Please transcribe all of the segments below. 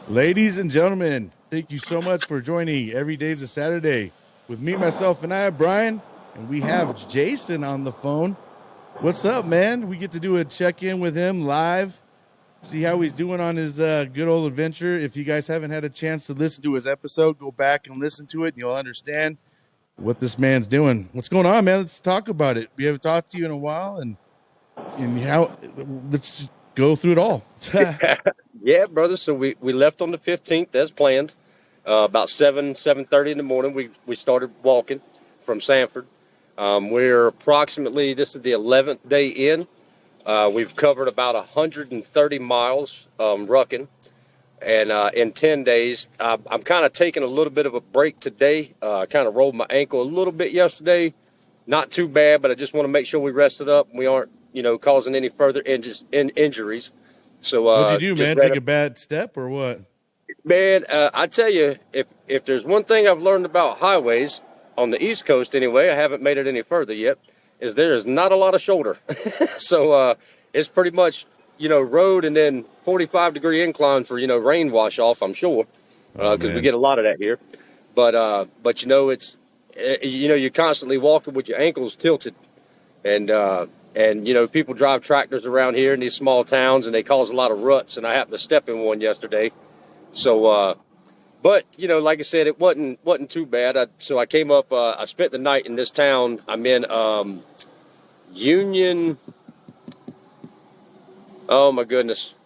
Ladies and gentlemen, thank you so much for joining Every Day's a Saturday with me, myself, and I, Brian. And we have Jason on the phone. What's up, man? We get to do a check in with him live, see how he's doing on his good old adventure. If you guys haven't had a chance to listen to his episode, go back and listen to it, and you'll understand what this man's doing. What's going on, man? Let's talk about it. We haven't talked to you in a while, and how. Let's just go through it all. Yeah, brother. So we left on the 15th as planned. About 7:30 in the morning, we started walking from Sanford. We're approximately, this is the 11th day in. We've covered about 130 miles rucking. And in 10 days, I'm kind of taking a little bit of a break today. I kind of rolled my ankle a little bit yesterday. Not too bad, but I just want to make sure we rested up and we aren't, causing any further injuries. So What'd you do, just man? Take a bad step or what? Man, I tell you, if there's one thing I've learned about highways on the East Coast, anyway, I haven't made it any further yet, is there is not a lot of shoulder. So it's pretty much road and then 45-degree incline for rain wash off. I'm sure because we get a lot of that here. But it's you're constantly walking with your ankles tilted, and people drive tractors around here in these small towns and they cause a lot of ruts. And I happened to step in one yesterday. So, but like I said, it wasn't too bad. So I came up. I spent the night in this town. I'm in Union. Oh my goodness,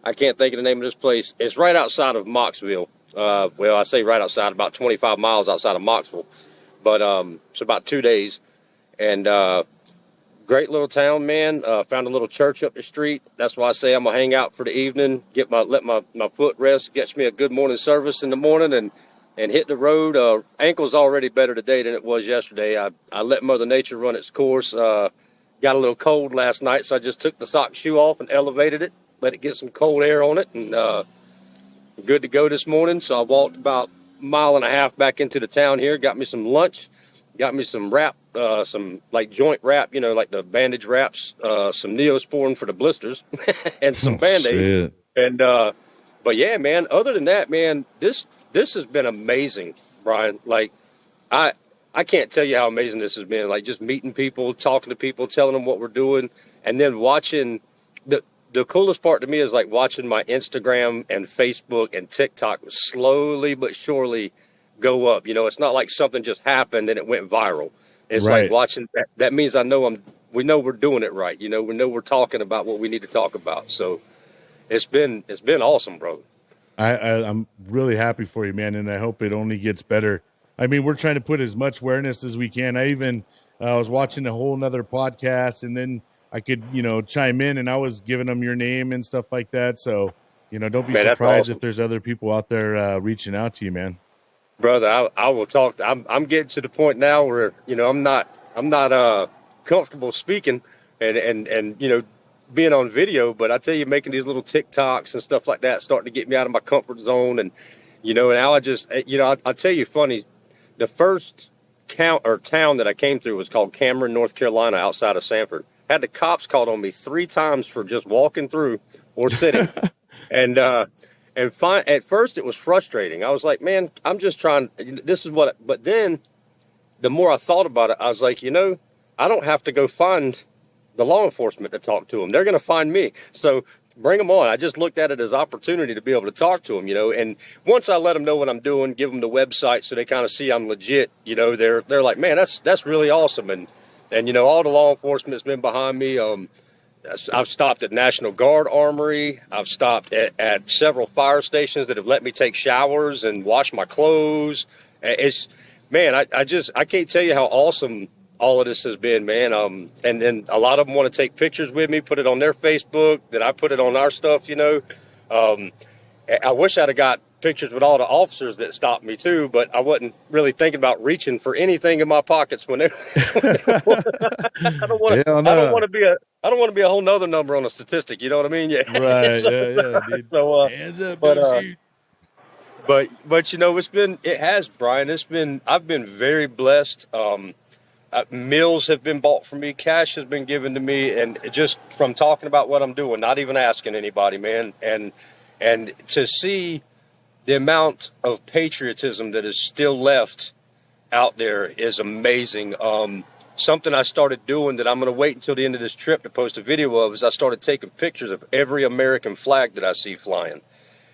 I can't think of the name of this place. It's right outside of Moxville. Well, I say right outside, about 25 miles outside of Moxville. But it's about 2 days, and great little town, man. Found a little church up the street. That's why I say I'm gonna hang out for the evening, let my foot rest, gets me a good morning service in the morning, and hit the road. Ankle's already better today than it was yesterday. I let Mother Nature run its course. Got a little cold last night, so I just took the sock shoe off and elevated it, let it get some cold air on it, and good to go this morning. So I walked about a mile and a half back into the town here, got me some lunch, got me some wrap, some like joint wrap, like the bandage wraps, some Neosporin for the blisters, and some Band-Aids. Shit. And but yeah, man. Other than that, man, this has been amazing, Brian. Like I can't tell you how amazing this has been. Like just meeting people, talking to people, telling them what we're doing, and then watching. The coolest part to me is like watching my Instagram and Facebook and TikTok slowly but surely go up. It's not like something just happened and it went viral. It's Right. like watching that. That means we know we're doing it right. We know we're talking about what we need to talk about. So it's been awesome, bro. I'm really happy for you, man, and I hope it only gets better. I mean, we're trying to put as much awareness as we can. I even was watching a whole nother podcast, and then I could, chime in, and I was giving them your name and stuff like that. So, don't be Man, that's surprised awesome. if there's other people out there reaching out to you, man. Brother, I will talk. I'm getting to the point now where I'm not comfortable speaking and being on video, but I tell you, making these little TikToks and stuff like that starting to get me out of my comfort zone, and now I just I'll tell you funny, the first town that I came through was called Cameron, North Carolina, outside of Sanford. Had the cops called on me 3 times for just walking through or sitting, and at first it was frustrating. I was like, man, I'm just trying. This is what. But then, the more I thought about it, I was like, I don't have to go find the law enforcement to talk to them. They're going to find me. So bring them on. I just looked at it as opportunity to be able to talk to them. And once I let them know what I'm doing, give them the website so they kind of see I'm legit. They're like, man, that's really awesome. And all the law enforcement's been behind me. I've stopped at National Guard Armory. I've stopped at several fire stations that have let me take showers and wash my clothes. It's, man, I can't tell you how awesome all of this has been, man. And then a lot of them want to take pictures with me, put it on their Facebook, that I put it on our stuff, I wish I'd have got pictures with all the officers that stopped me too, but I wasn't really thinking about reaching for anything in my pockets when they, I don't want to. Hell no. I don't want to be a whole nother number on a statistic. You know what I mean? Yeah. Right. so, Yeah, dude. so, Hands up, but don't shoot. it has, Brian. I've been very blessed. Meals have been bought for me, cash has been given to me, and just from talking about what I'm doing, not even asking anybody, man. And And to see the amount of patriotism that is still left out there is amazing. Something I started doing that I'm going to wait until the end of this trip to post a video of is I started taking pictures of every American flag that I see flying.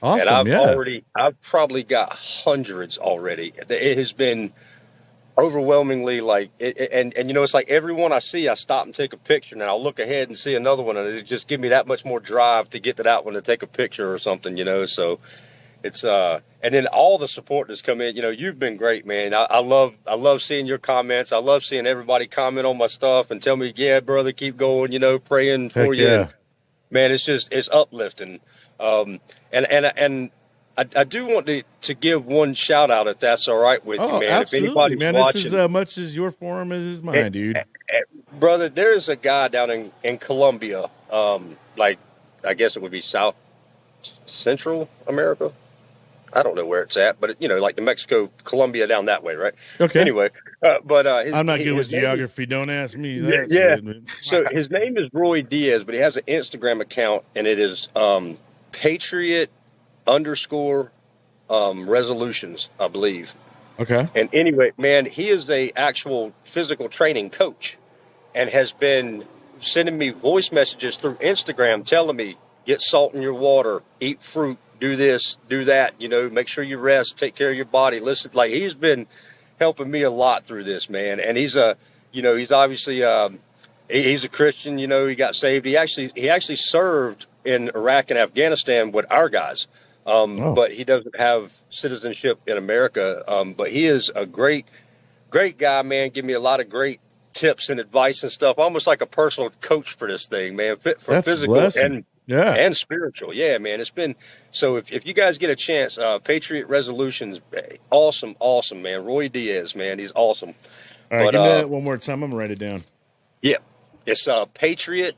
And Awesome. Yeah. I've probably got hundreds already. It has been overwhelmingly like, and you know, it's like every one I see, I stop and take a picture, and I'll look ahead and see another one, and it just give me that much more drive to get to that one to take a picture or something, you know. So it's and then all the support that's come in. You know, you've been great, man. I love seeing your comments. I love seeing everybody comment on my stuff and tell me, yeah, brother, keep going. You know, praying Heck for you. yeah. And man, it's uplifting. And I do want to give one shout out if that's all right with you, Oh, man. If absolutely, anybody's man. This watching, is as much as your forum as is mine, dude. brother, there's a guy down in Colombia, like I guess it would be South Central America. I don't know where it's at, but you know, like the Mexico, Colombia down that way, right? Okay. Anyway, I'm not good with name is- geography. Don't ask me that yeah. shit. man. So his name is Roy Diaz, but he has an Instagram account, and it is Patriot underscore resolutions, I believe. Okay. And anyway, man, he is a actual physical training coach, and has been sending me voice messages through Instagram telling me, get salt in your water, eat fruit, do this, do that, you know, make sure you rest, take care of your body. Listen, like he's been helping me a lot through this, man. And he's he's obviously, he's a Christian, you know, he got saved. He actually served in Iraq and Afghanistan with our guys. But he doesn't have citizenship in America. But he is a great guy, man. Give me a lot of great tips and advice and stuff. Almost like a personal coach for this thing, man. Fit for That's physical blessing. and spiritual. Yeah, man. It's been so. If you guys get a chance, Patriot Resolutions, awesome, man. Roy Diaz, man, he's awesome. All right, give me that one more time. I'm gonna write it down. Yeah, it's Patriot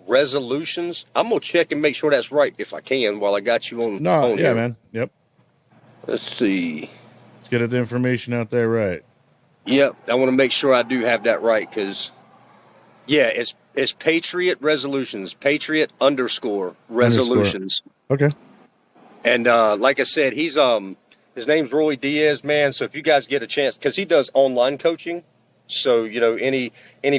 Resolutions. I'm gonna check and make sure that's right if I can while I got you on. No, on yeah, here. man. Yep. Let's see. Let's get the information out there right. Yep, I want to make sure I do have that right because, yeah, it's Patriot Resolutions, Patriot underscore Resolutions. Okay. And like I said, he's his name's Roy Diaz, man. So if you guys get a chance, because he does online coaching, so you know any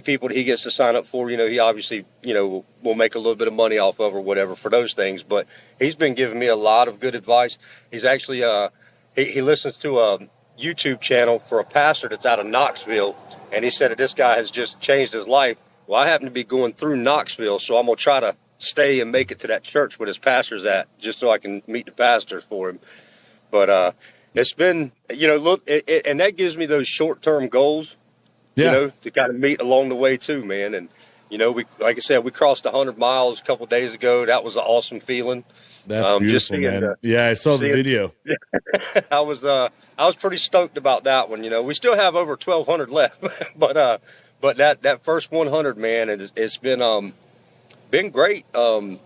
people that he gets to sign up for, you know, he obviously will make a little bit of money off of or whatever for those things. But he's been giving me a lot of good advice. He's actually he listens to a YouTube channel for a pastor that's out of Knoxville, and he said that this guy has just changed his life. Well, I happen to be going through Knoxville, so I'm gonna try to stay and make it to that church where his pastor's at, just so I can meet the pastor for him. But it's been, look, and that gives me those short-term goals, Yeah. to kind of meet along the way too, man. And we, like I said, we crossed 100 miles a couple days ago. That was an awesome feeling. That's beautiful, just seeing man. Yeah, I saw the video. I was pretty stoked about that one. We still have over 1,200 left, but that first 100, man, it's been great.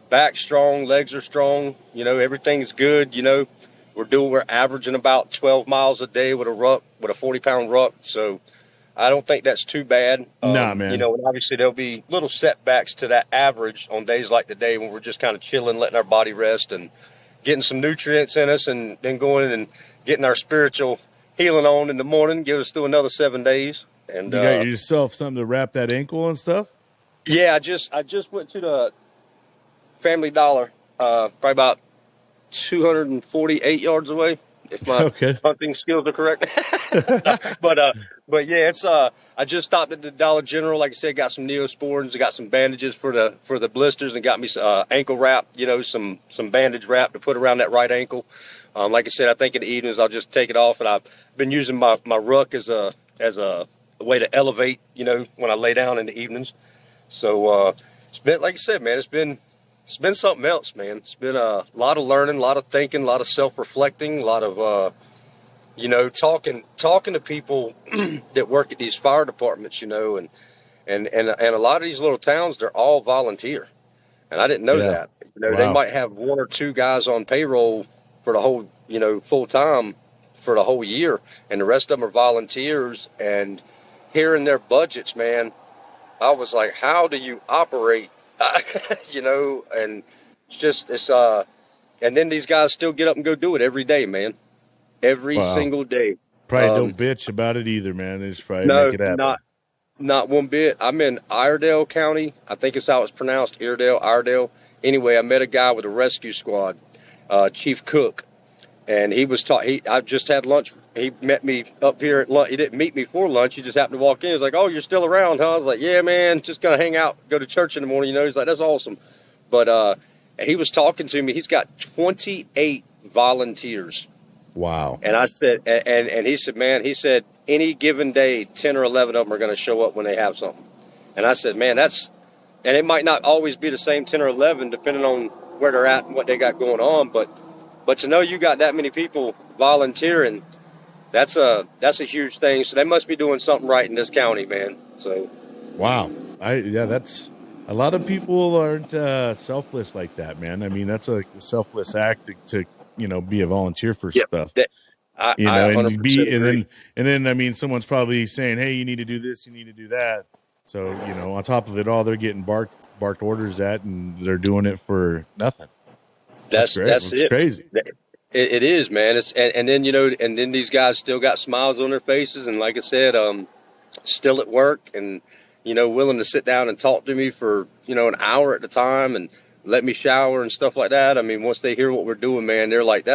Back strong, legs are strong. Everything's good. We're averaging about 12 miles a day with a 40-pound ruck. So I don't think that's too bad. Nah, man. And obviously there'll be little setbacks to that average on days like today when we're just kind of chilling, letting our body rest and getting some nutrients in us, and then going and getting our spiritual healing on in the morning, get us through another 7 days. And you got yourself something to wrap that ankle and stuff? Yeah, I just went to the Family Dollar, probably about 248 yards away, if my hunting skills are correct. But yeah, it's I just stopped at the Dollar General. Like I said, got some Neosporins, got some bandages for the blisters, and got me some ankle wrap. Some bandage wrap to put around that right ankle. Like I said, I think in the evenings I'll just take it off, and I've been using my ruck as a way to elevate. When I lay down in the evenings. So it's been, like I said, man, it's been something else, man. It's been a lot of learning, a lot of thinking, a lot of self-reflecting, a lot of talking to people that work at these fire departments, and a lot of these little towns, they're all volunteer, and I didn't know that. Wow. They might have one or two guys on payroll for the whole, full time for the whole year, and the rest of them are volunteers. And hearing their budgets, man, I was like, how do you operate? And it's then these guys still get up and go do it every day, man. Every Wow. single day. Probably don't bitch about it either, man. They just probably make No, it happen. not one bit. I'm in Iredell County. I think it's how it's pronounced, Iredell. Anyway, I met a guy with a rescue squad, Chief Cook, and he was taught. I just had lunch. He met me up here at lunch. He didn't meet me for lunch. He just happened to walk in. He's like, "Oh, you're still around, huh?" I was like, "Yeah, man. Just gonna hang out, go to church in the morning." He's like, "That's awesome." But he was talking to me. He's got 28 volunteers. Wow. And I said, and he said, man, he said, any given day, 10 or 11 of them are going to show up when they have something. And I said, man, and it might not always be the same 10 or 11, depending on where they're at and what they got going on. But to know you got that many people volunteering, that's a huge thing. So they must be doing something right in this county, man. So. Wow. That's a lot of people aren't selfless like that, man. I mean, that's a selfless act to be a volunteer for stuff. I and 100% agree. and then I mean, someone's probably saying, "Hey, you need to do this, you need to do that." So on top of it all, they're getting barked orders at, and they're doing it for nothing. That's great. It's it. Crazy. It is, man. It's and then and then these guys still got smiles on their faces, and like I said, still at work, and willing to sit down and talk to me for an hour at a time, and let me shower and stuff like that. I mean, once they hear what we're doing, man, they're like,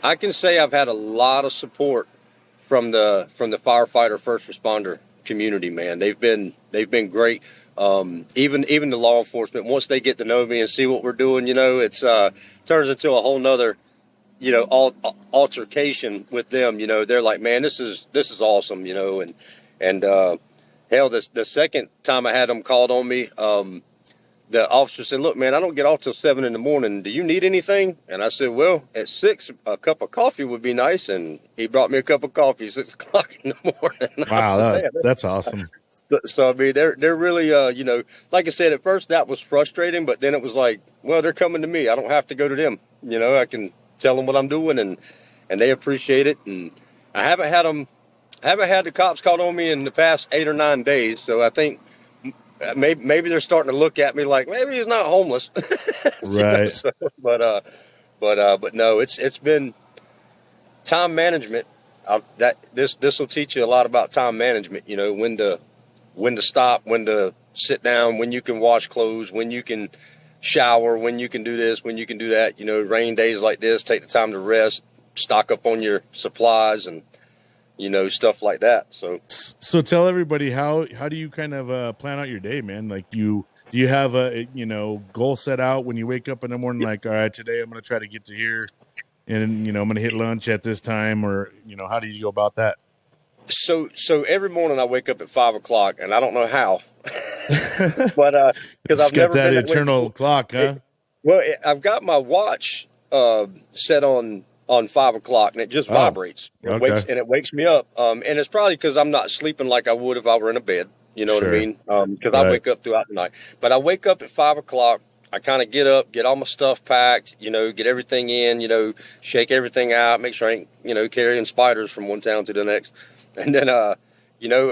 I can say I've had a lot of support from the firefighter first responder community, man. They've been great. Even the law enforcement, once they get to know me and see what we're doing, it's turns into a whole nother altercation with them. They're like, man, this is awesome, and hell, the second time I had them called on me, the officer said, "Look, man, I don't get off till 7 in the morning. Do you need anything?" And I said, "Well, at 6, a cup of coffee would be nice." And he brought me a cup of coffee at 6 o'clock in the morning. Wow, that's awesome. So I mean, they're really, like I said, at first that was frustrating, but then it was like, well, they're coming to me. I don't have to go to them. I can tell them what I'm doing, and they appreciate it. And I haven't had the cops called on me in the past 8 or 9 days. So I think. Maybe they're starting to look at me like maybe he's not homeless, right? But no, it's been time management. This will teach you a lot about time management. When to stop, when to sit down, when you can wash clothes, when you can shower, when you can do this, when you can do that. Rain days like this, take the time to rest, stock up on your supplies, and stuff like that. So tell everybody, how do you kind of plan out your day, man? Like do you have a goal set out when you wake up in the morning? Like, all right, today I'm going to try to get to here, and I'm going to hit lunch at this time, or how do you go about that? So every morning I wake up at 5 o'clock, and I don't know how, but because I've got never that been eternal clock, huh? I've got my watch set on 5 o'clock, and it just vibrates. It wakes me up. And it's probably because I'm not sleeping like I would if I were in a bed. You know what I mean? Because I wake up throughout the night. But I wake up at 5 o'clock. I kind of get up, get all my stuff packed, get everything in, shake everything out, make sure I ain't, carrying spiders from one town to the next. And then,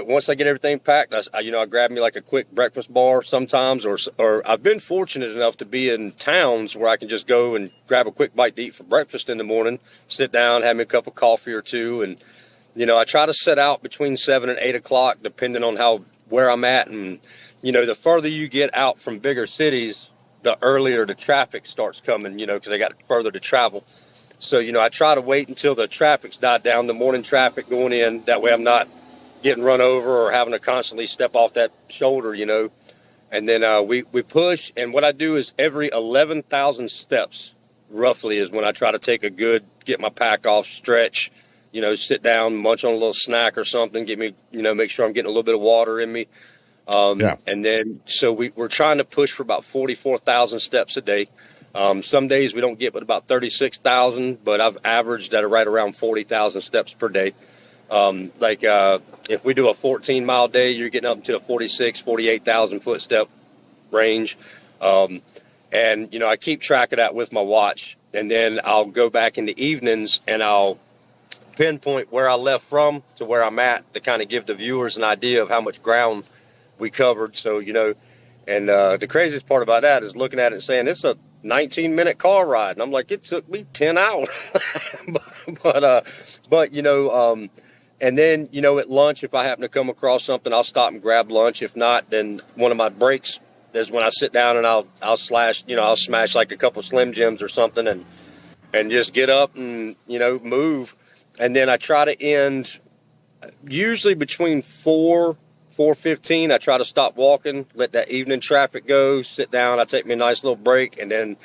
once I get everything packed, I grab me like a quick breakfast bar sometimes, or I've been fortunate enough to be in towns where I can just go and grab a quick bite to eat for breakfast in the morning, sit down, have me a cup of coffee or two. And, I try to set out between 7 and 8 o'clock, depending on where I'm at. And, the further you get out from bigger cities, the earlier the traffic starts coming, because they got further to travel. So, I try to wait until the traffic's died down, the morning traffic going in. That way I'm not getting run over or having to constantly step off that shoulder, And then we push. And what I do is every 11,000 steps, roughly, is when I try to take get my pack off, stretch, sit down, munch on a little snack or something, get me, make sure I'm getting a little bit of water in me. And then, so we're trying to push for about 44,000 steps a day. Some days we don't get but about 36,000, but I've averaged at right around 40,000 steps per day. If we do a 14-mile day, you're getting up to a 48,000 foot step range. And, I keep track of that with my watch, and then I'll go back in the evenings and I'll pinpoint where I left from to where I'm at to kind of give the viewers an idea of how much ground we covered. So, and the craziest part about that is looking at it and saying 19-minute car ride. And I'm like, it took me 10 hours. But and then, at lunch, if I happen to come across something, I'll stop and grab lunch. If not, then one of my breaks is when I sit down and I'll smash like a couple Slim Jims or something and just get up and, move. And then I try to end usually between 4:15. I try to stop walking, let that evening traffic go, sit down. I take me a nice little break. And then,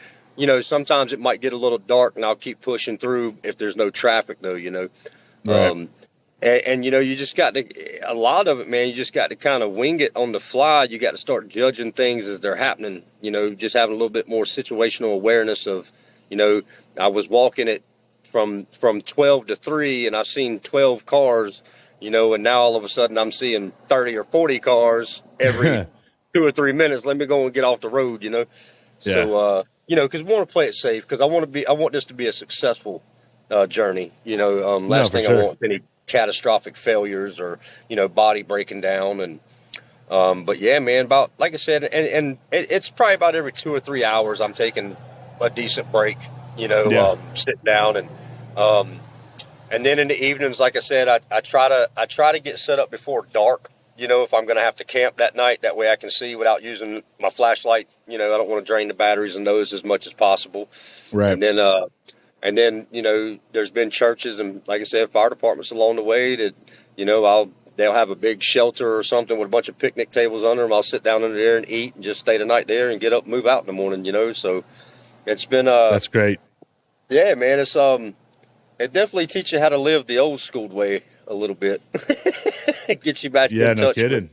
sometimes it might get a little dark and I'll keep pushing through if there's no traffic though, Right. And you just got to, a lot of it, man, you just got to kind of wing it on the fly. You got to start judging things as they're happening, just having a little bit more situational awareness of, I was walking it from 12 to 3 and I've seen 12 cars, and now all of a sudden I'm seeing 30 or 40 cars every 2 or 3 minutes. Let me go and get off the road, Yeah. So, because we want to play it safe because I want this to be a successful journey, last thing sure. I want any catastrophic failures or body breaking down. And but yeah, man, about like I said, and it's probably about every 2 or 3 hours I'm taking a decent break, sitting down. And then in the evenings, like I said, I try to get set up before dark, if I'm going to have to camp that night. That way I can see without using my flashlight. I don't want to drain the batteries in those as much as possible. Right. And then, there's been churches and, like I said, fire departments along the way that, they'll have a big shelter or something with a bunch of picnic tables under them. I'll sit down under there and eat and just stay the night there and get up and move out in the morning, So it's been, That's great. Yeah, man, it's, it definitely teaches you how to live the old school way a little bit. It gets you back in touch. No kidding.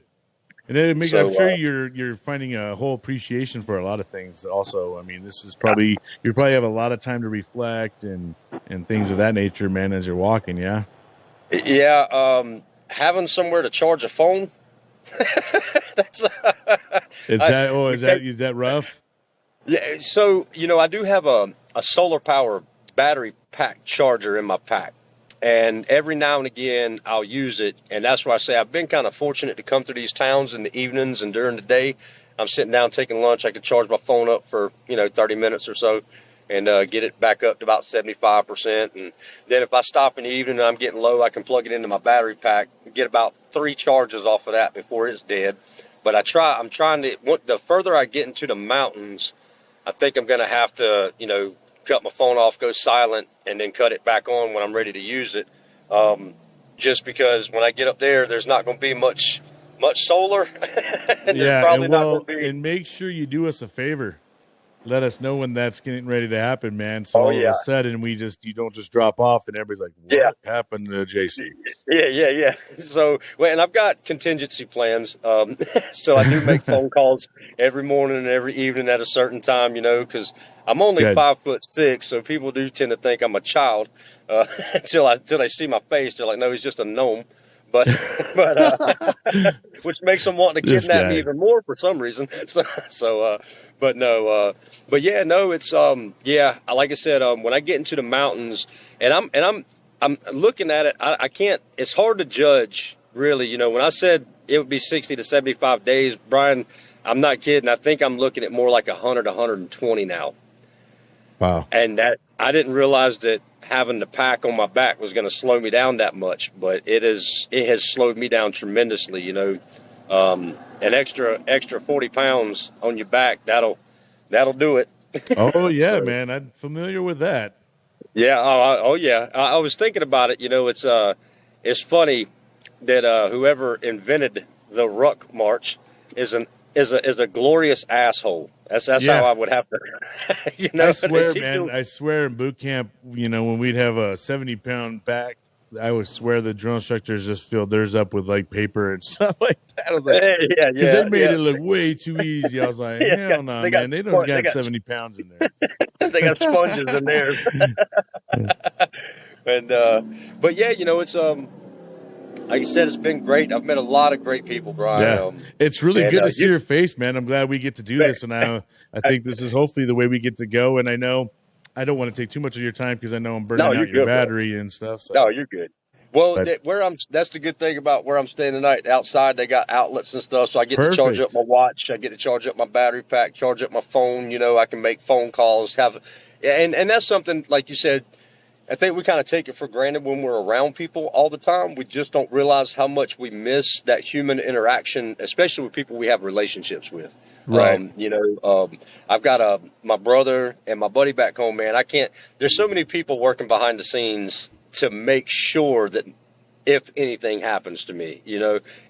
And then I'm So, sure you're finding a whole appreciation for a lot of things also. I mean, this is probably, you probably have a lot of time to reflect and things of that nature, man, as you're walking. Yeah. Yeah. Having somewhere to charge a phone. That's Is that rough? Yeah. So, I do have a solar power battery pack charger in my pack. And every now and again, I'll use it. And that's why I say I've been kind of fortunate to come through these towns in the evenings and during the day. I'm sitting down taking lunch. I can charge my phone up for, 30 minutes or so and get it back up to about 75%. And then if I stop in the evening and I'm getting low, I can plug it into my battery pack and get about 3 charges off of that before it's dead. But I'm trying to, the further I get into the mountains, I think I'm going to have to, cut my phone off, go silent, and then cut it back on when I'm ready to use it. Just because when I get up there, there's not going to be much solar. And make sure you do us a favor. Let us know when that's getting ready to happen, man. So all of a sudden you don't just drop off and everybody's like, what happened to Jason? Yeah. So, and I've got contingency plans. So I do make phone calls every morning and every evening at a certain time, because I'm only 5'6", so people do tend to think I'm a child until they see my face. They're like, no, he's just a gnome. But which makes them want to kidnap me even more for some reason. But it's like I said, when I get into the mountains and I'm looking at it, I can't. It's hard to judge really. When I said it would be 60 to 75 days, Brian, I'm not kidding. I think I'm looking at more like 100, 120 now. Wow. And that I didn't realize that having the pack on my back was going to slow me down that much, but it has slowed me down tremendously. An extra 40 pounds on your back, that'll do it. Oh yeah, man, I'm familiar with that. Yeah. Oh yeah. I was thinking about it. It's funny that whoever invented the ruck march is a glorious asshole. That's how I would have to, I swear, man. I swear, in boot camp, when we'd have a 70-pound back, I would swear the drill instructors just filled theirs up with like paper and stuff like that. I was like, because they made it look way too easy. I was like, hell no, man. They don't got 70 pounds in there. They got sponges in there. And but yeah, it's like you said, it's been great. I've met a lot of great people, Brian. Yeah. It's really good to see your face, man. I'm glad we get to do this. And I think this is hopefully the way we get to go. And I know I don't want to take too much of your time because I know I'm burning out your battery and stuff. So. No, you're good. Well, But that's the good thing about where I'm staying tonight. Outside, they got outlets and stuff, so I get to charge up perfect. my watch. I get to charge up my battery pack, charge up my phone. I can make phone calls. And that's something like you said. I think we kind of take it for granted when we're around people all the time. We just don't realize how much we miss that human interaction, especially with people we have relationships with. Right. I've got my brother and my buddy back home, man. There's so many people working behind the scenes to make sure that if anything happens to me,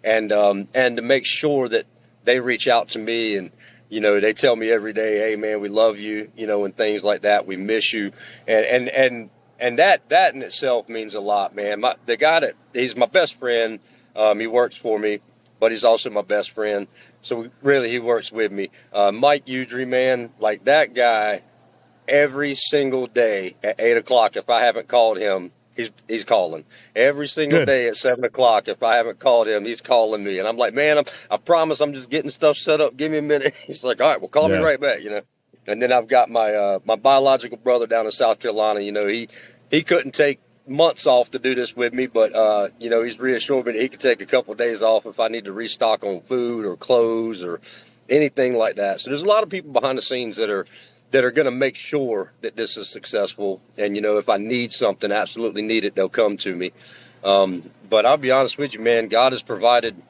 and to make sure that they reach out to me and, they tell me every day, hey man, we love you, and things like that. We miss you. And that in itself means a lot, man. The guy he's my best friend. He works for me, but he's also my best friend. So he works with me. Mike Udry, man, like that guy, every single day at 8 o'clock, if I haven't called him, he's calling. Every single Good. day at 7 o'clock, if I haven't called him, he's calling me. And I'm like, man, I promise I'm just getting stuff set up. Give me a minute. He's like, all right, well, call me right back, And then I've got my biological brother down in South Carolina. He couldn't take months off to do this with me, but he's reassured me that he could take a couple of days off if I need to restock on food or clothes or anything like that. So there's a lot of people behind the scenes that are going to make sure that this is successful. And if I need something, absolutely need it, they'll come to me. But I'll be honest with you, man. God has provided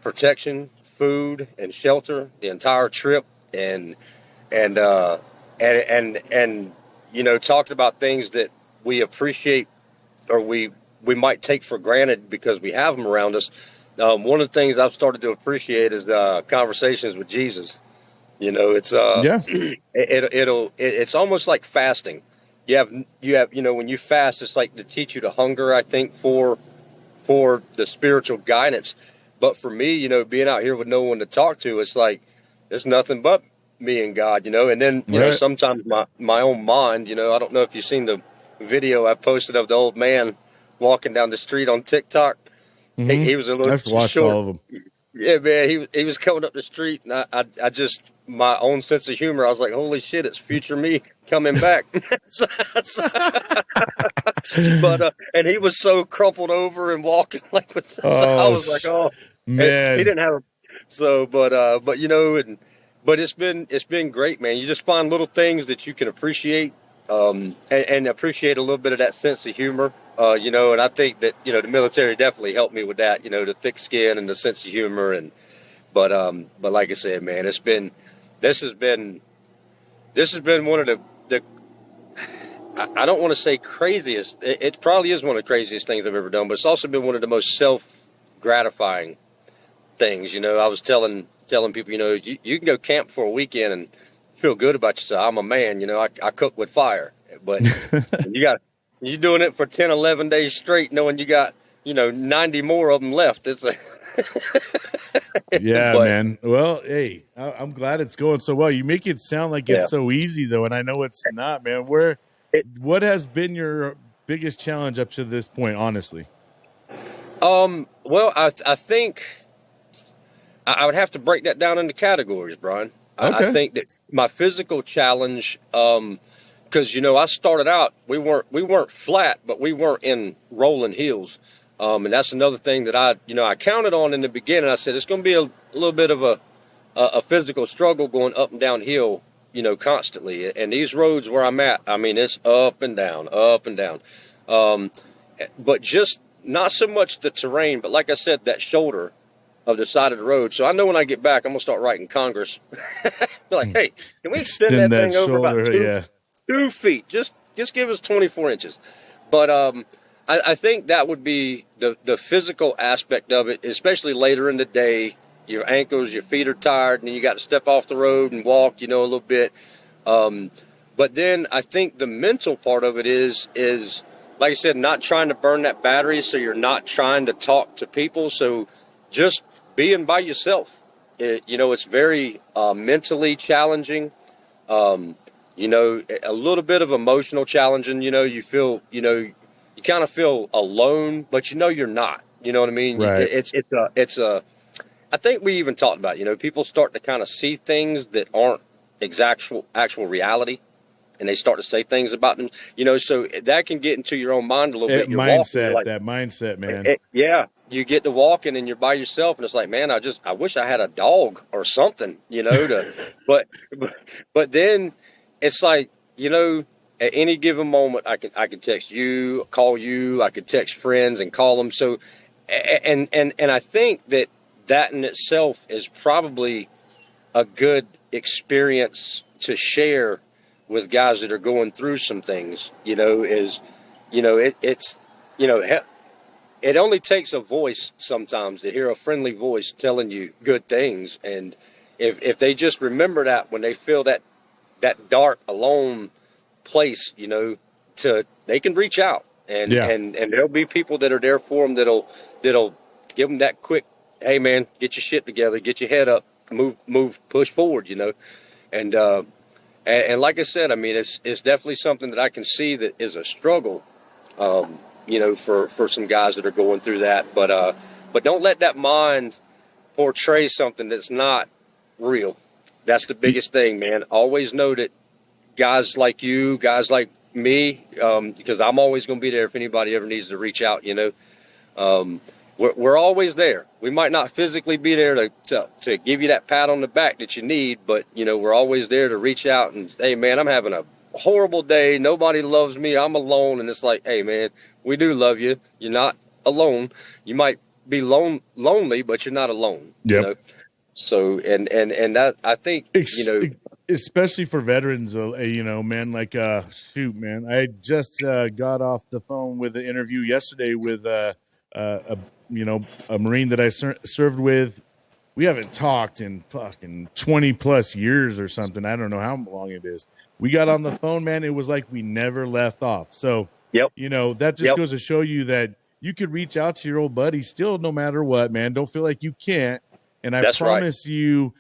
protection, food, and shelter the entire trip, and talking about things that we appreciate or we might take for granted because we have them around us. One of the things I've started to appreciate is conversations with Jesus. It's Yeah. it's almost like fasting. You have when you fast, it's like to teach you to hunger, I think, for the spiritual guidance. But for me, being out here with no one to talk to, it's like it's nothing but me and God, and then Right. sometimes my own mind, I don't know if you've seen the video I posted of the old man walking down the street on TikTok. He was a little I've watched short. all of them. Yeah, man, he was coming up the street, and I just, my own sense of humor, I was like, holy shit, it's future me coming back. But and he was so crumpled over and walking like with. So I was like, oh, and he man. didn't have. So, but it's been great, man. You just find little things that you can appreciate, and appreciate a little bit of that sense of humor. And I think that, the military definitely helped me with that, the thick skin and the sense of humor. But like I said, man, this has been one of the I don't want to say craziest. It probably is one of the craziest things I've ever done, but it's also been one of the most self-gratifying things. I was telling people, you can go camp for a weekend and feel good about yourself. I'm a man, I cook with fire, but you're doing it for 10, 11 days straight, knowing you got, 90 more of them left. It's Yeah, but man. Well, hey, I'm glad it's going so well. You make it sound like yeah, it's so easy, though, and I know it's not, man. it, What has been your biggest challenge up to this point, honestly? well, I think I would have to break that down into categories, Brian. I Okay. think that my physical challenge, because I started out, we weren't flat, but we weren't in rolling hills, and that's another thing that I counted on in the beginning. I said it's going to be a little bit of a physical struggle going up and down hill, constantly. And these roads where I'm at, I mean, it's up and down, up and down. But just not so much the terrain, but like I said, that shoulder of the side of the road. So I know when I get back, I'm gonna start writing Congress. Be like, hey, can we extend Extend that that thing over about shoulder. two Yeah. 2 feet? Just give us 24 inches. But I think that would be the physical aspect of it, especially later in the day. Your ankles, your feet are tired, and you got to step off the road and walk, a little bit. But then I think the mental part of it is like I said, not trying to burn that battery, so you're not trying to talk to people. So just being by yourself, it's very mentally challenging. A little bit of emotional challenging. You feel, you kind of feel alone, but you're not. You know what I mean? Right. It's a. I think we even talked about, people start to kind of see things that aren't actual reality. and they start to say things about them, so that can get into your own mind a little bit. You're mindset, walking, that mindset, man. yeah, you get to walking and you're by yourself, and it's like, man, I wish I had a dog or something, but but then it's like, at any given moment, I can text you, call you, I could text friends and call them. So, and I think that in itself is probably a good experience to share with guys that are going through some things. It's it only takes a voice sometimes to hear a friendly voice telling you good things, and if they just remember that when they feel that dark, alone place, they can reach out, and there'll be people that are there for them that'll give them that quick, hey man, get your shit together, get your head up, move, push forward, and like I said, I mean, it's definitely something that I can see that is a struggle, for some guys that are going through that, but don't let that mind portray something that's not real. That's the biggest thing, man. Always know that guys like you, guys like me, because I'm always going to be there if anybody ever needs to reach out, we're always there. We might not physically be there to give you that pat on the back that you need, but, we're always there to reach out and, hey, man, I'm having a horrible day. Nobody loves me. I'm alone. And it's like, hey, man, we do love you. You're not alone. You might be lonely, but you're not alone. Yep. So, and that, I think, especially for veterans, man, like, shoot, man, I just got off the phone with an interview yesterday with a Marine that I served with. We haven't talked in fucking 20 plus years or something. I don't know how long it is. We got on the phone, man. It was like we never left off. So, that just goes to show you that you could reach out to your old buddy still, no matter what, man. Don't feel like you can't. And I promise you,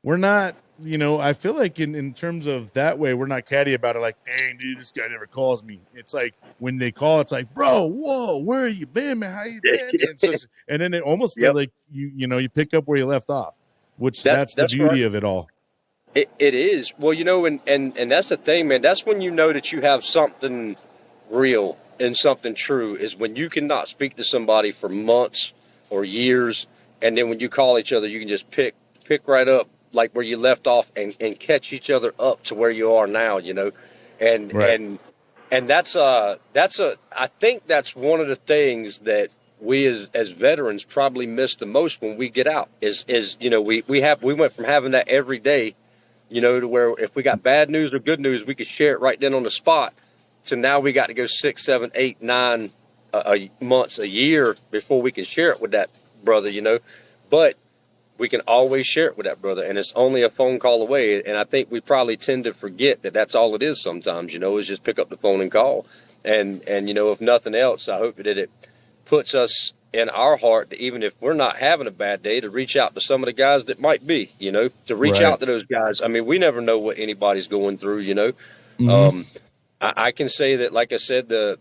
we're not, I feel like in terms of that way, we're not catty about it. Like, dang, dude, this guy never calls me. It's like when they call, it's like, bro, whoa, where you been, man? How you been? And then it almost feels like you pick up where you left off, which that's the beauty of it all. It is. Well, and that's the thing, man. That's when you know that you have something real and something true, is when you cannot speak to somebody for months or years, and then when you call each other, you can just pick right up like where you left off and catch each other up to where you are now, and right. and that's I think that's one of the things that we as veterans probably miss the most when we get out is we went from having that every day, to where if we got bad news or good news, we could share it right then on the spot. So now we got to go 6, 7, 8, 9 months, a year before we can share it with that brother, but we can always share it with that brother, and it's only a phone call away. And I think we probably tend to forget that that's all it is sometimes, is just pick up the phone and call. And if nothing else, I hope that it puts us in our heart that even if we're not having a bad day, to reach out to some of the guys that might be, to reach out to those guys. I mean, we never know what anybody's going through, Mm-hmm. I can say that, like I said, the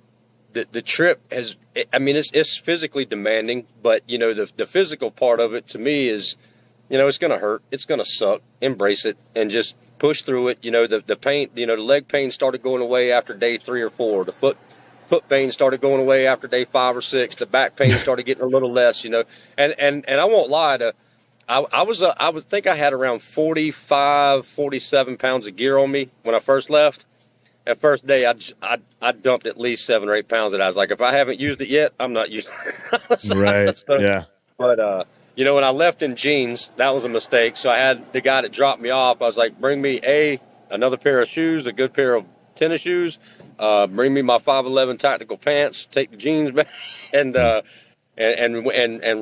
trip has, I mean, it's physically demanding, but the physical part of it to me is, it's going to hurt. It's going to suck. Embrace it and just push through it. The pain, the leg pain started going away after day 3 or 4. The foot pain started going away after day 5 or 6. The back pain started getting a little less, and I won't lie, I would think I had around 45, 47 pounds of gear on me when I first left. That first day, I dumped at least 7 or 8 pounds of it. I was like, if I haven't used it yet, I'm not using it. Right. So, yeah. But, when I left in jeans, that was a mistake. So I had the guy that dropped me off. I was like, bring me another pair of shoes, a good pair of tennis shoes. Bring me my 511 tactical pants. Take the jeans back, and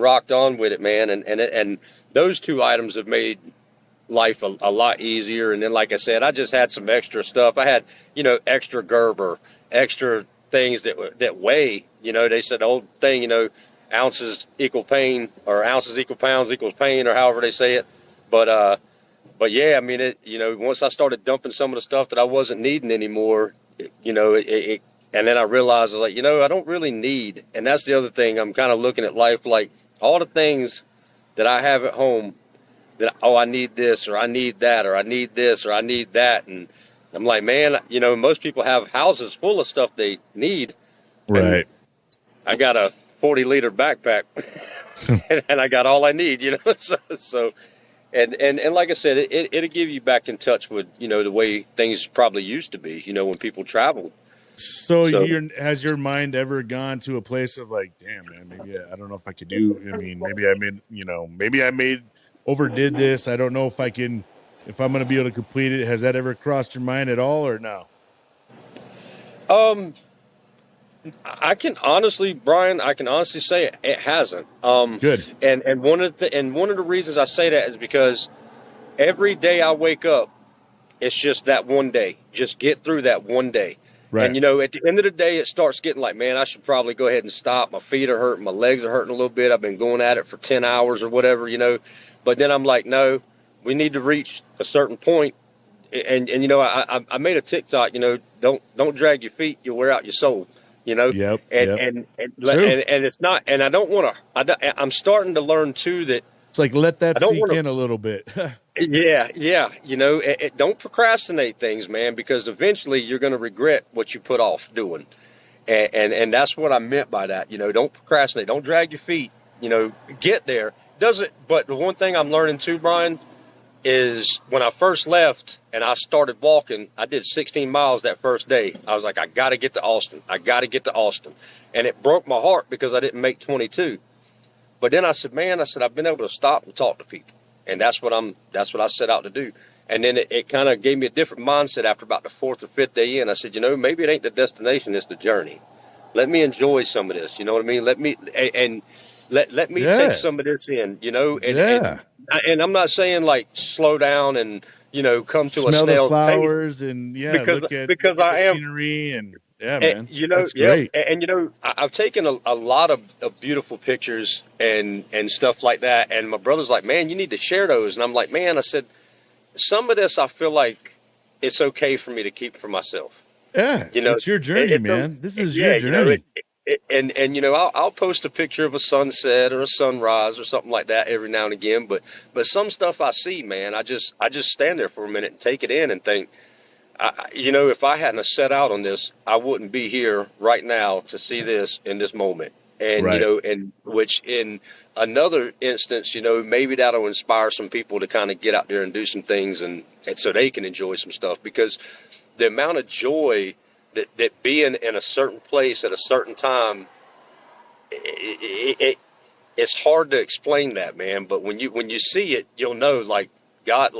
rocked on with it, man. And those 2 items have made life a lot easier. And then, like I said, I just had some extra stuff. I had, extra Gerber, extra things that weigh. They said the old thing, ounces equal pain, or ounces equal pounds equals pain, or however they say it. But yeah, I mean, once I started dumping some of the stuff that I wasn't needing anymore, and then I realized, I was like, I don't really need. And that's the other thing. I'm kind of looking at life like all the things that I have at home that, I need this, or I need that, or I need this, or I need that. And I'm like, man, most people have houses full of stuff they need, and Right. I got a 40-liter backpack, and I got all I need, So and like I said, it'll give you back in touch with the way things probably used to be, when people traveled. So So has your mind ever gone to a place of like, damn, man, maybe I don't know if I could do. I mean, maybe I made, maybe I made overdid this. I don't know if I can, if I'm going to be able to complete it. Has that ever crossed your mind at all, or no? um, I can honestly, Brian, I can honestly say it hasn't. Good. And one of the reasons I say that is because every day I wake up, it's just that one day. Just get through that one day. And Right. at the end of the day, it starts getting like, man, I should probably go ahead and stop. My feet are hurting, my legs are hurting a little bit. I've been going at it for 10 hours or whatever. But then I'm like, no, we need to reach a certain point. I made a TikTok. Don't drag your feet. You'll wear out your soul. Yep. And Yep. and and True. and it's not. And I don't want to. I'm starting to learn too that It's like let that I don't sink want to. in a little bit. Yeah. Don't procrastinate things, man, because eventually you're going to regret what you put off doing. And that's what I meant by that. Don't procrastinate. Don't drag your feet. Get there. Doesn't. But the one thing I'm learning too, Brian, is when I first left and I started walking, I did 16 miles that first day. I was like, I got to get to Austin. I got to get to Austin. And it broke my heart because I didn't make 22. But then I said, man, I've been able to stop and talk to people. And that's what I set out to do. And then it kind of gave me a different mindset after about the fourth or fifth day in. I said, maybe it ain't the destination, it's the journey. Let me enjoy some of this. You know what I mean? Let me take Yeah. some of this in, Yeah. and I'm not saying like slow down and, come to a Smell the snail's pace flowers and yeah, because look at the I am. scenery and yeah, man, that's Yep. great. I've taken a lot of beautiful pictures and stuff like that. And my brother's like, man, you need to share those. And I'm like, man, I said, some of this I feel like it's okay for me to keep for myself. Yeah, You know, it's your it, journey, it's a, man. This is your yeah, journey. I'll post a picture of a sunset or a sunrise or something like that every now and again. But some stuff I see, man, I just stand there for a minute and take it in and think, if I hadn't have set out on this, I wouldn't be here right now to see this in this moment. And, Right. and which in another instance, maybe that'll inspire some people to kind of get out there and do some things and so they can enjoy some stuff because the amount of joy that being in a certain place at a certain time, it's hard to explain that, man. But when you see it, you'll know, like God,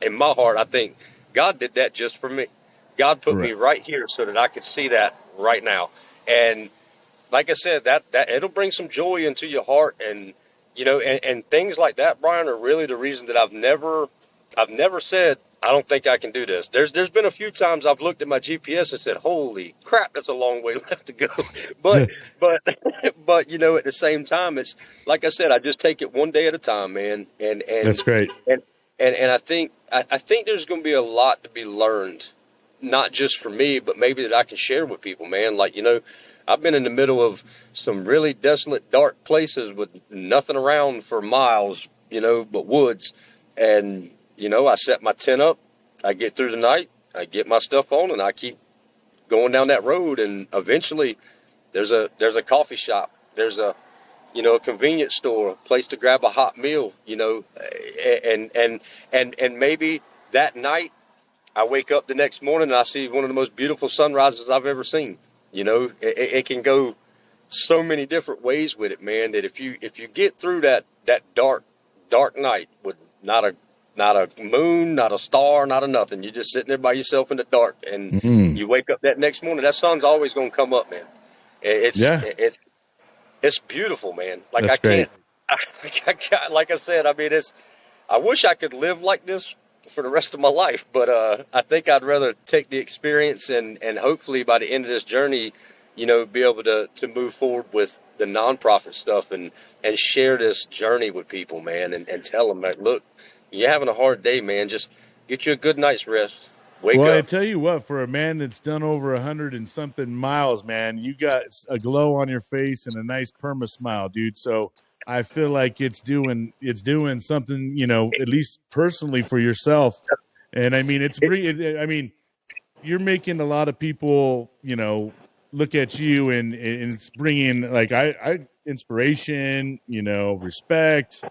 in my heart, I think God did that just for me. God put me Right. right here so that I could see that right now. And like I said, that it'll bring some joy into your heart, and and things like that, Brian, are really the reason that I've never said I don't think I can do this. There's been a few times I've looked at my GPS and said, "Holy crap, that's a long way left to go." but but at the same time, it's like I said, I just take it one day at a time, man. And That's and great. and and I think there's going to be a lot to be learned, not just for me, but maybe that I can share with people, man. Like, I've been in the middle of some really desolate, dark places with nothing around for miles, but woods. And, I set my tent up, I get through the night, I get my stuff on, and I keep going down that road. And eventually there's a coffee shop, there's a convenience store, a place to grab a hot meal, and maybe that night I wake up the next morning and I see one of the most beautiful sunrises I've ever seen. It can go so many different ways with it, man. That if you get through that dark night with not a moon, not a star, not a nothing, you're just sitting there by yourself in the dark, and Mm. you wake up that next morning, that sun's always gonna come up, man. It's Yeah, it's it's beautiful, man. Like I that's great. can't, like I said, I mean, I wish I could live like this for the rest of my life, but I think I'd rather take the experience and hopefully by the end of this journey, be able to move forward with the nonprofit stuff and share this journey with people, man, and tell them, like, look, you're having a hard day, man. Just get you a good night's rest. Wake Well, I up. tell you what, for a man that's done over 100 and something miles, man, you got a glow on your face and a nice perma smile, dude. So I feel like it's doing something, at least personally for yourself. And I mean, I mean, you're making a lot of people, look at you and it's bringing like I inspiration, respect.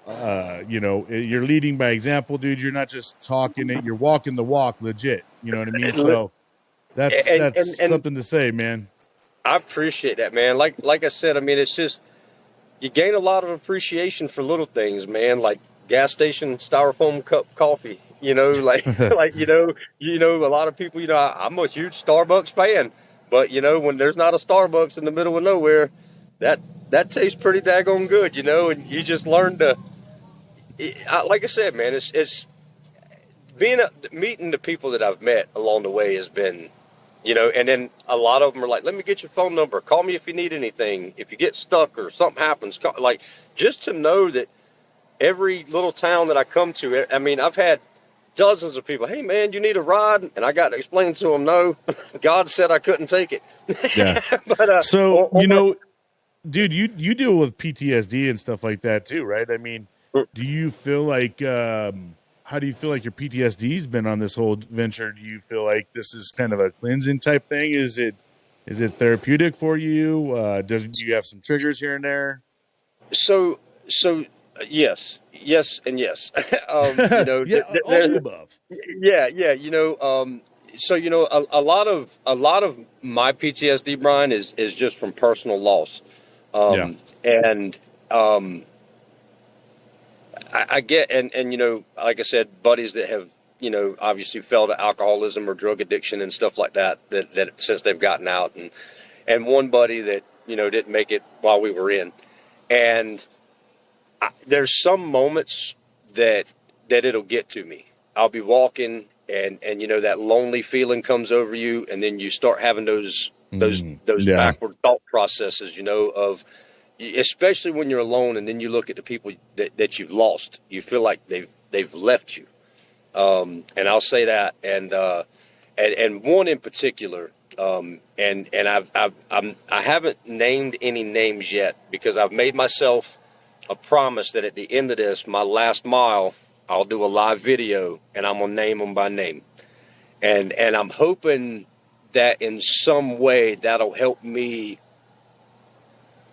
You're leading by example, dude. You're not just talking it; you're walking the walk, legit. You know what I mean? So that's And something to say, man. I appreciate that, man. Like I said, I mean, it's just you gain a lot of appreciation for little things, man. Like gas station styrofoam cup coffee. Like a lot of people. I'm a huge Starbucks fan, but when there's not a Starbucks in the middle of nowhere, that tastes pretty daggone good. And you just learn to. Like I said, man, it's meeting the people that I've met along the way has been. And then a lot of them are like, let me get your phone number. Call me if you need anything. If you get stuck or something happens, like just to know that every little town that I come to, I mean, I've had dozens of people, hey, man, you need a ride? And I got to explain to them, no, God said I couldn't take it. Yeah. But, dude, you deal with PTSD and stuff like that too, right? I mean, do you feel like how do you feel like your PTSD's been on this whole venture? Do you feel like this is kind of a cleansing type thing? Is it therapeutic for you? Do you have some triggers here and there? So yes, and yes. All the above. Yeah. A lot of my PTSD, Brian, is just from personal loss. And I get, and like I said, buddies that have, obviously fell to alcoholism or drug addiction and stuff like that since they've gotten out, and one buddy that, didn't make it while we were in. And there's some moments that it'll get to me. I'll be walking and that lonely feeling comes over you, and then you start having those backward thought processes, of, especially when you're alone, and then you look at the people that you've lost. You feel like they've left you. And I'll say that, and one in particular, and I haven't named any names yet, because I've made myself a promise that at the end of this, my last mile, I'll do a live video and I'm gonna name them by name, and I'm hoping that in some way that'll help me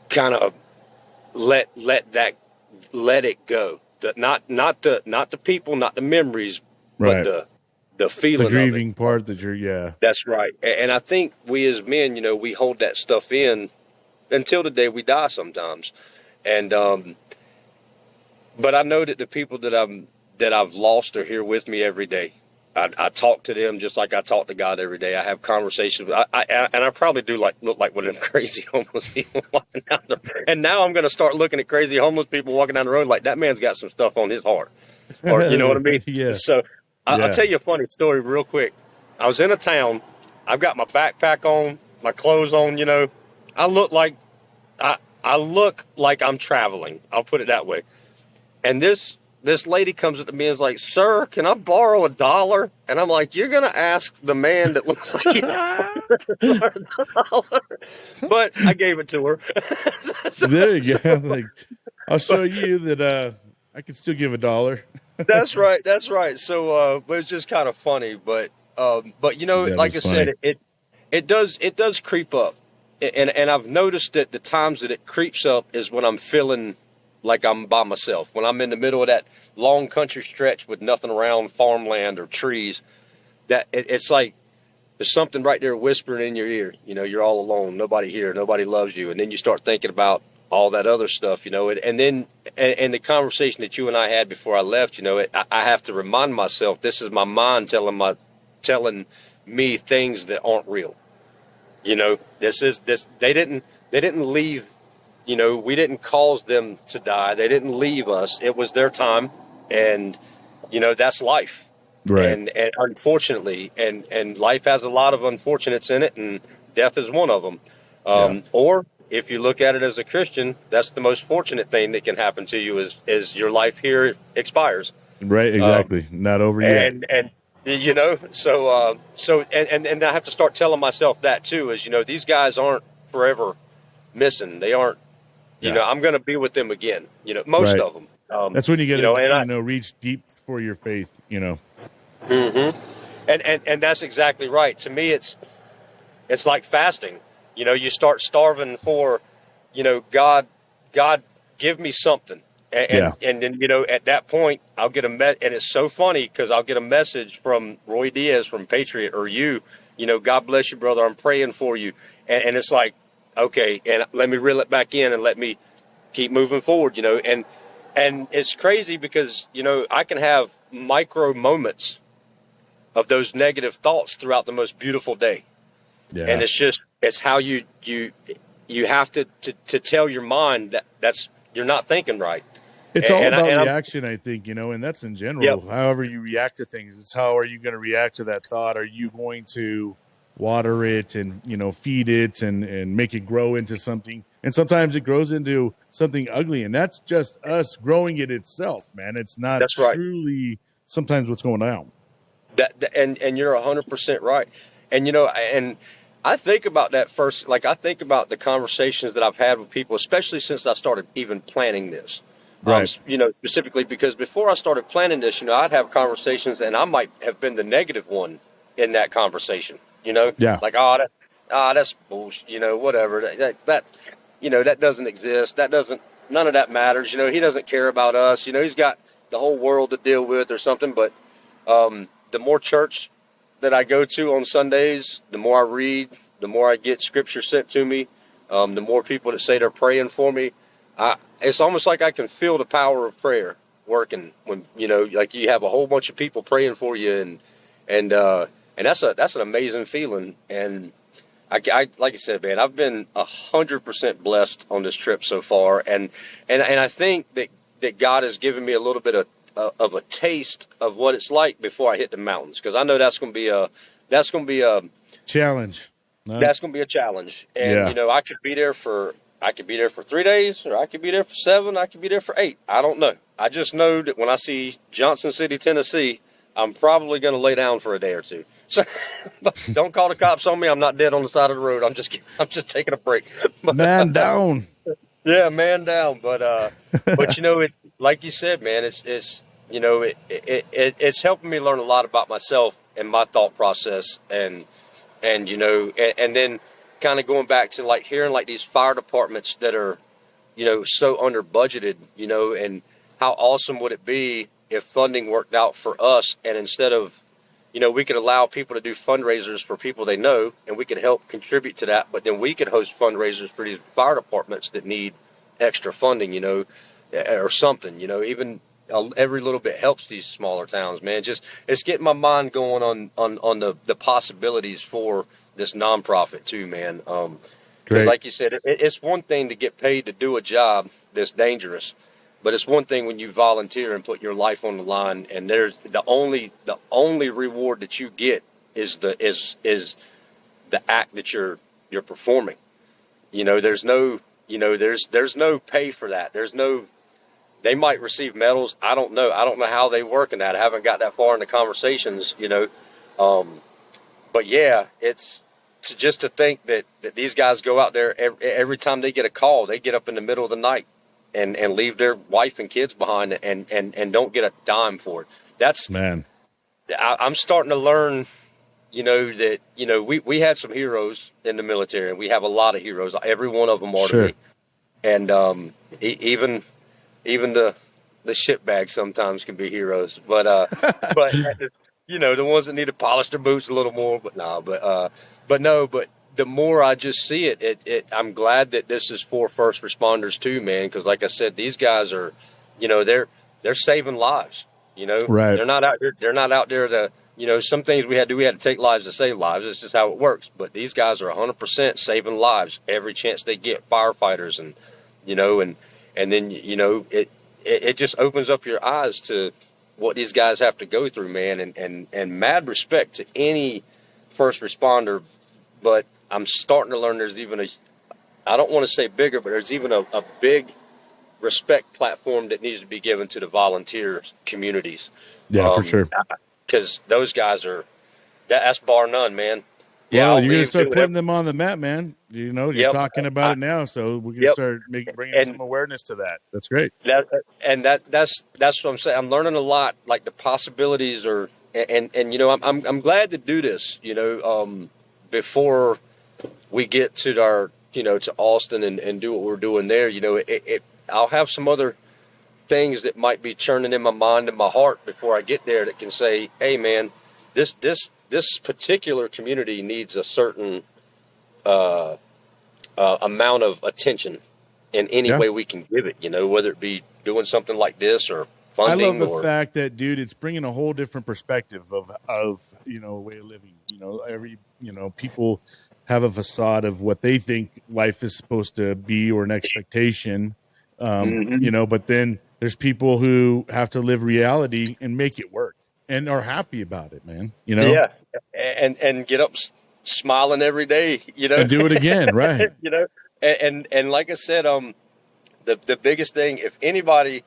kind of let it go. Not the people, not the memories, right, but the feeling, the grieving of it. part that you're, That's right. And I think we as men, we hold that stuff in until the day we die sometimes. And but I know that the people that I've lost are here with me every day. I talk to them just like I talk to God every day. I have conversations. And I probably do look like one of them crazy homeless people walking down the road. And now I'm going to start looking at crazy homeless people walking down the road like that man's got some stuff on his heart, or you know what I mean? Yeah. So I'll tell you a funny story real quick. I was in a town. I've got my backpack on, my clothes on. I look like I'm traveling. I'll put it that way. And this lady comes up to me and is like, "Sir, can I borrow $1?" And I'm like, "You're going to ask the man that looks like you $1?" But I gave it to her. There you go. Like, I'll show you that I can still give $1. That's right. So, but it's just kind of funny. But like I said, it does creep up. And I've noticed that the times that it creeps up is when I'm feeling like I'm by myself. When I'm in the middle of that long country stretch with nothing around, farmland or trees, that it's like there's something right there whispering in your ear. You're all alone, nobody here, nobody loves you. And then you start thinking about all that other stuff, and then the conversation that you and I had before I left, I have to remind myself, this is my mind telling me things that aren't real. They didn't leave. We didn't cause them to die. They didn't leave us. It was their time. And, that's life. Right. And unfortunately, and life has a lot of unfortunates in it, and death is one of them. Or if you look at it as a Christian, that's the most fortunate thing that can happen to you is your life here expires. Right. Exactly. Not over yet. And so I have to start telling myself that too, is, these guys aren't forever missing. They aren't, I'm going to be with them again, most of them. That's when you get to reach deep for your faith, Mm-hmm. And that's exactly right. To me, it's like fasting. You know, you start starving for, God, give me something. Yeah. And then, at that point, I'll get and it's so funny because I'll get a message from Roy Diaz from Patriot or God bless you, brother. I'm praying for you. And it's like, okay, and let me reel it back in and let me keep moving forward, and it's crazy because, I can have micro moments of those negative thoughts throughout the most beautiful day. Yeah. And it's how you have to tell your mind that's you're not thinking right. It's all And about I'm reaction, I think, and that's in yep, general. However you react to things, it's how are you going to react to that thought? Are you going to water it and, feed it and make it grow into something? And sometimes it grows into something ugly, and that's just us growing it itself, man. It's not that's right. truly sometimes what's going on. And you're 100% right. And and I think about that first, like I think about the conversations that I've had with people, especially since I started even planning this. Right. Specifically because before I started planning this, I'd have conversations and I might have been the negative one in that conversation, Yeah. like, that's bullshit, whatever that doesn't exist. None of that matters. He doesn't care about us. He's got the whole world to deal with or something. But the more church that I go to on Sundays, the more I read, the more I get scripture sent to me, the more people that say they're praying for me. It's almost like I can feel the power of prayer working when, like you have a whole bunch of people praying for you. And that's an amazing feeling. And I like I said, man, I've been 100% blessed on this trip so far. And I think that God has given me a little bit of a taste of what it's like before I hit the mountains. Cause I know that's going to be a Challenge. No? That's going to be a challenge. And, yeah. I could be there for 3 days, or I could be there for 7. I could be there for 8. I don't know. I just know that when I see Johnson City, Tennessee, I'm probably going to lay down for a day or two. So don't call the cops on me. I'm not dead on the side of the road. I'm just taking a break. Man down. Yeah, man down. But it, like you said, man, it's helping me learn a lot about myself and my thought process, and then kind of going back to like hearing like these fire departments that are, so under budgeted, and how awesome would it be if funding worked out for us, and instead of, we could allow people to do fundraisers for people they know, and we could help contribute to that, but then we could host fundraisers for these fire departments that need extra funding, or something, even every little bit helps these smaller towns, man. Just it's getting my mind going on the possibilities for this nonprofit too, man. Because like you said, it's one thing to get paid to do a job that's dangerous, but it's one thing when you volunteer and put your life on the line, and there's the only reward that you get is the act that you're performing. There's no there's no pay for that. They might receive medals. I don't know. I don't know how they work in that. I haven't got that far in the conversations, but yeah, it's just to think that these guys go out there every time they get a call, they get up in the middle of the night and leave their wife and kids behind and don't get a dime for it. That's, man. I'm starting to learn, that, we had some heroes in the military, and we have a lot of heroes. Every one of them are to me. And even the shitbags sometimes can be heroes, but the ones that need to polish their boots a little more, but the more I just see it, I'm glad that this is for first responders too, man. Cause like I said, these guys are, they're saving lives, right. They're not out there to, some things we had to take lives to save lives. It's just how it works. But these guys are 100% saving lives every chance they get, firefighters, and, and then, it just opens up your eyes to what these guys have to go through, man. And mad respect to any first responder, but I'm starting to learn there's even I don't want to say bigger, but there's even a big respect platform that needs to be given to the volunteer communities. Yeah, for sure. Because those guys that's bar none, man. Yeah, well, you're going to start putting them on the map, man. You're talking about it now, so we're going to start bringing some awareness to that. That's great. That's what I'm saying. I'm learning a lot. Like the possibilities are and I'm glad to do this, before we get to our, to Austin and do what we're doing there. I'll have some other things that might be churning in my mind and my heart before I get there that can say, hey man, this particular community needs a certain amount of attention in any way we can give it, whether it be doing something like this or funding. I love the fact that, dude, it's bringing a whole different perspective of a way of living. People have a facade of what they think life is supposed to be or an expectation. But then there's people who have to live reality and make it work and are happy about it, man. Yeah, and get up smiling every day, and do it again, right? And like I said, the biggest thing, if anybody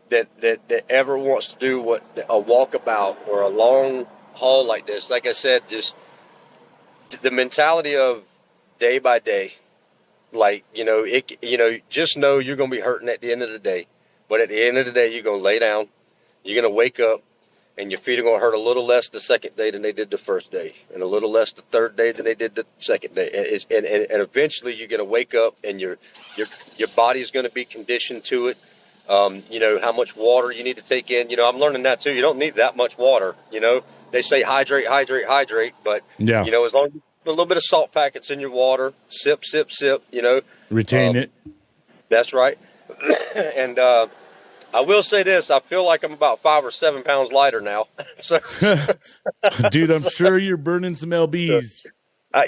that ever wants to do a walkabout or a long haul like this, like I said, just the mentality of day by day, like, just know you're going to be hurting at the end of the day. But at the end of the day, you're going to lay down, you're going to wake up, and your feet are going to hurt a little less the second day than they did the first day, and a little less the third day than they did the second day. And eventually you're going to wake up, and your body's going to be conditioned to it. How much water you need to take in. I'm learning that too. You don't need that much water. They say hydrate, but as long as you put a little bit of salt packets in your water, sip, retain it. That's right. And I will say this: I feel like I'm about 5 or 7 pounds lighter now. Dude, I'm sure you're burning some lbs. I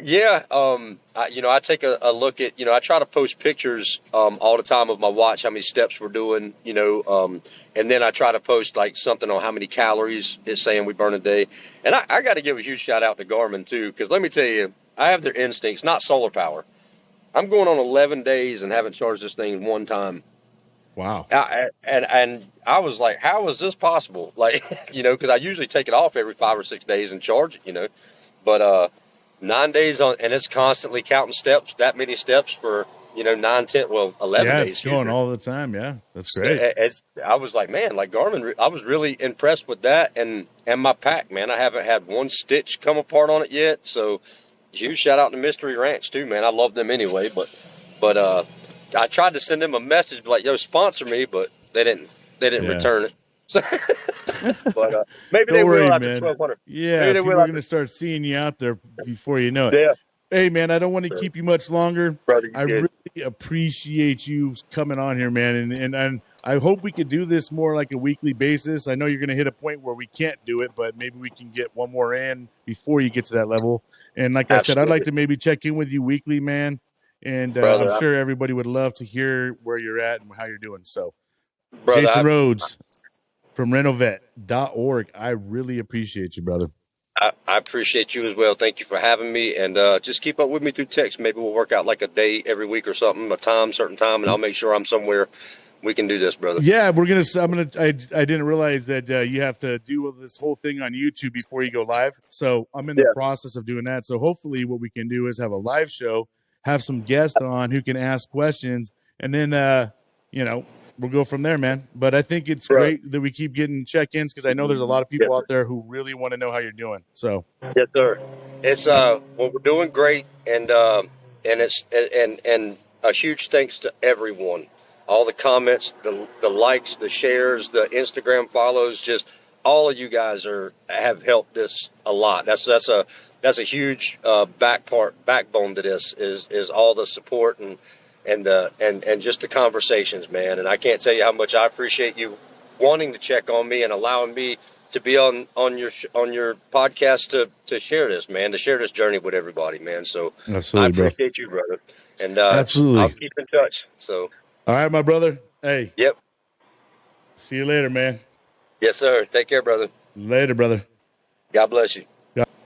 take a look at, I try to post pictures all the time of my watch, how many steps we're doing, and then I try to post like something on how many calories it's saying we burn a day. And I got to give a huge shout out to Garmin too, because let me tell you, I have their instincts, not solar power. I'm going on 11 days and haven't charged this thing one time. Wow. And I was like, how is this possible? Like, because I usually take it off every 5 or 6 days and charge it, but 9 days on, and it's constantly counting steps, that many steps for, 9, 10, 11 days. Yeah, it's going all the time. Yeah, that's great. I was like, man, like Garmin, I was really impressed with that. And my pack, man, I haven't had one stitch come apart on it yet. So huge shout out to Mystery Ranch too, man. I love them anyway. But I tried to send them a message like, yo, sponsor me, but they didn't return it. But maybe Don't they worry, will after man. 1,200. Yeah, people are going to start seeing you out there before you know it. Yeah. Hey, man, I don't want to keep you much longer. Brother, I really appreciate you coming on here, man. And I hope we could do this more like a weekly basis. I know you're going to hit a point where we can't do it, but maybe we can get one more in before you get to that level. And like I said, I'd like to maybe check in with you weekly, man. And Brother, I'm sure everybody would love to hear where you're at and how you're doing. So, Brother, Jason Rhodes from renovet.org. I really appreciate you, brother. I appreciate you as well. Thank you for having me, and just keep up with me through text. Maybe we'll work out like a day every week or something, certain time, and I'll make sure I'm somewhere we can do this, brother. Yeah, I didn't realize that you have to do this whole thing on YouTube before you go live. So I'm in the process of doing that. So hopefully what we can do is have a live show, have some guests on who can ask questions, and then, we'll go from there, man. But I think it's great that we keep getting check-ins because I know there's a lot of people out there who really want to know how you're doing. So yes, sir. It's we're doing great, and it's and a huge thanks to everyone, all the comments, the likes, the shares, the Instagram follows, just all of you guys have helped us a lot. That's a huge backbone to this is all the support and just the conversations, man. And I can't tell you how much I appreciate you wanting to check on me and allowing me to be on your podcast to share this, man, to share this journey with everybody, man. So absolutely, I appreciate you, brother. And absolutely, I'll keep in touch. So all right, my brother. Hey. Yep. See you later, man. Yes, sir. Take care, brother. Later, brother. God bless you.